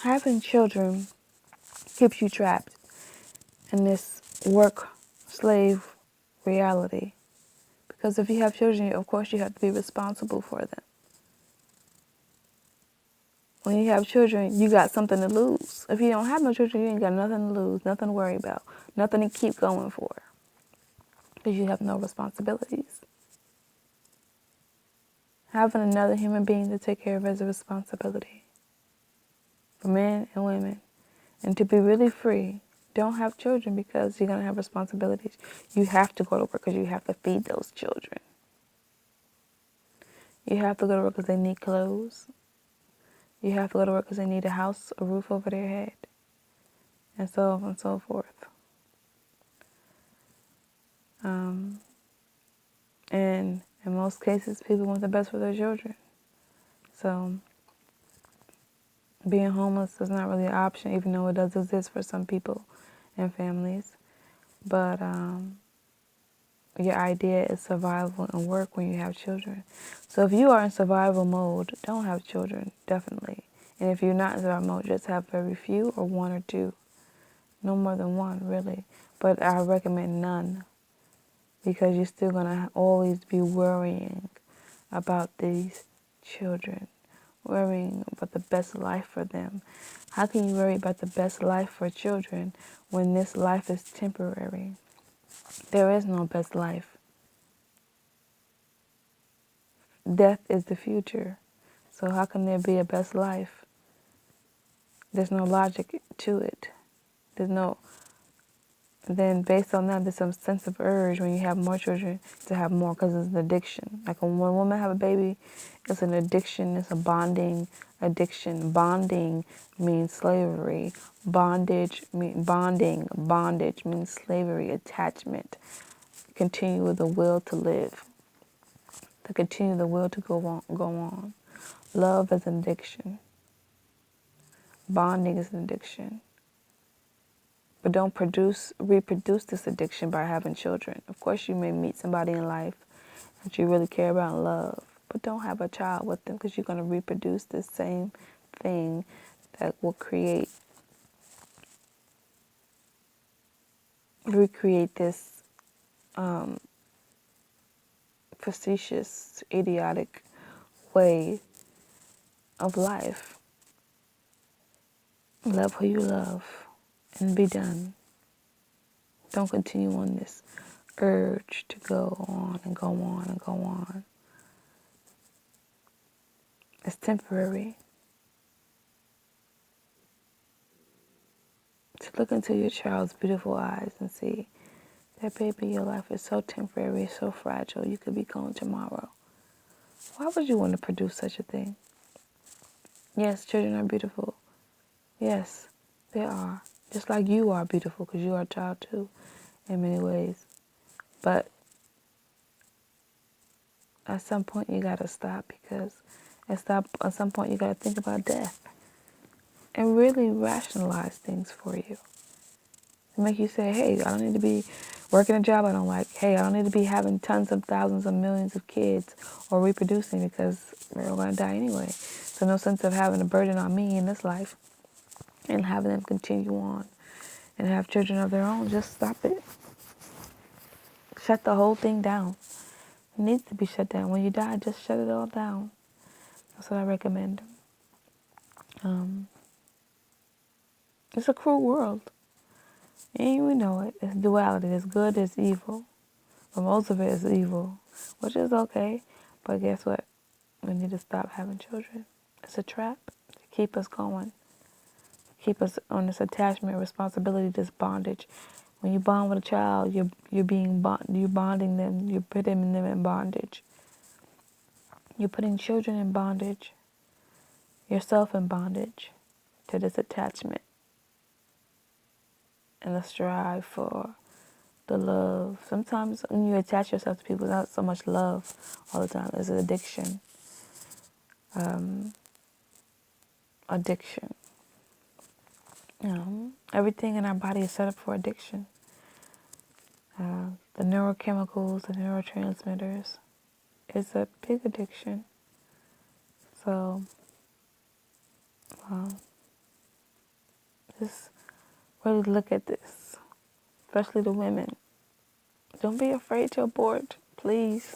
Having children keeps you trapped in this work slave reality. Because if you have children, of course you have to be responsible for them. When you have children, you got something to lose. If you don't have no children, you ain't got nothing to lose, nothing to worry about, nothing to keep going for. Because you have no responsibilities. Having another human being to take care of is a responsibility for men and women. And to be really free, don't have children because you're going to have responsibilities. You have to go to work because you have to feed those children. You have to go to work because they need clothes. You have to go to work because they need a house, a roof over their head, and so on and so forth. And in most cases, people want the best for their children. So being homeless is not really an option, even though it does exist for some people and families. But your idea is survival and work when you have children. So if you are in survival mode, don't have children, definitely. And if you're not in survival mode, just have very few or one or two. No more than one, really. But I recommend none because you're still going to always be worrying about these children, worrying about the best life for them. How can you worry about the best life for children when this life is temporary? There is no best life. Death is the future. So how can there be a best life? There's no logic to it. There's no. Then based on that, there's some sense of urge when you have more children to have more because it's an addiction. Like when a woman have a baby, it's an addiction. It's a bonding addiction. Bonding means slavery. Bondage means slavery, attachment. Continue with the will to live. To continue the will to go on. Love is an addiction. Bonding is an addiction. But don't reproduce this addiction by having children. Of course, you may meet somebody in life that you really care about and love, but don't have a child with them because you're going to reproduce the same thing that will recreate this facetious, idiotic way of life. Love who you love and be done. Don't continue on this urge to go on and go on and go on. It's temporary. To look into your child's beautiful eyes and see that, baby, your life is so temporary, so fragile, you could be gone tomorrow. Why would you want to produce such a thing? Yes, children are beautiful. Yes, they are. Just like you are beautiful because you are a child too in many ways. But at some point you got to stop because at some point you got to think about death and really rationalize things for you. To make you say, hey, I don't need to be working a job I don't like. Hey, I don't need to be having tons of thousands of millions of kids or reproducing because we're all going to die anyway. So no sense of having a burden on me in this life and having them continue on and have children of their own. Just stop it. Shut the whole thing down. It needs to be shut down. When you die, just shut it all down. That's what I recommend. It's a cruel world. And we know it. It's duality. There's good, there's evil. But most of it is evil, which is okay. But guess what? We need to stop having children. It's a trap to keep us going. Keep us on this attachment, responsibility, this bondage. When you bond with a child, you're bonding them. You're putting them in bondage. You're putting children in bondage. Yourself in bondage to this attachment and the strive for the love. Sometimes when you attach yourself to people, not so much love all the time. It's an addiction. Addiction. Everything in our body is set up for addiction. The neurochemicals, the neurotransmitters, is a big addiction. So, Just really look at this, especially the women. Don't be afraid to abort, please.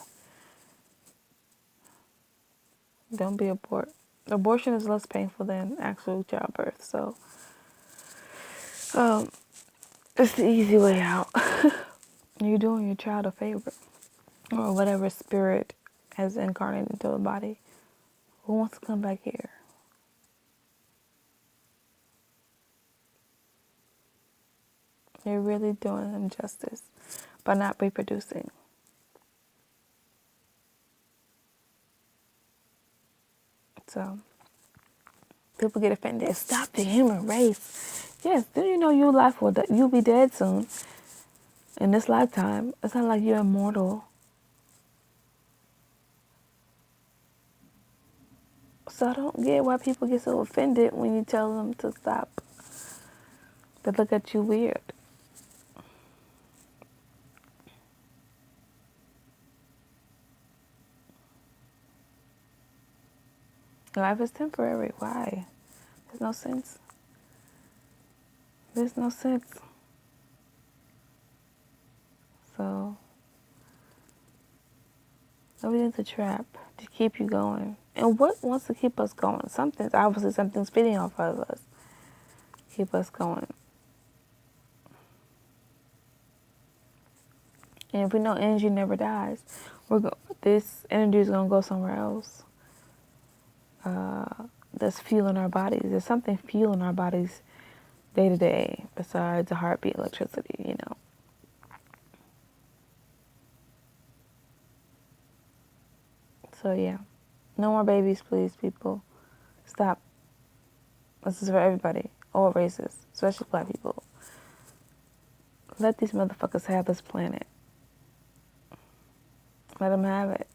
Don't be abort. Abortion is less painful than actual childbirth, so um, it's the easy way out. You're doing your child a favor, or whatever spirit has incarnated into the body. Who wants to come back here? You're really doing them justice by not reproducing. So people get offended. Stop the human race. Yes, do you know your life you'll be dead soon in this lifetime? It's not like you're immortal. So I don't get why people get so offended when you tell them to stop. They look at you weird. Life is temporary. Why? There's no sense. There's no sense. So everything's a trap to keep you going. And what wants to keep us going? Something's feeding off of us. Keep us going. And if we know energy never dies, this energy is gonna go somewhere else. That's fueling our bodies. There's something fueling our bodies day to day besides the heartbeat, electricity. So yeah, no more babies, please, people. Stop. This is for everybody, all races, especially black people. Let these motherfuckers have this planet. Let them have it.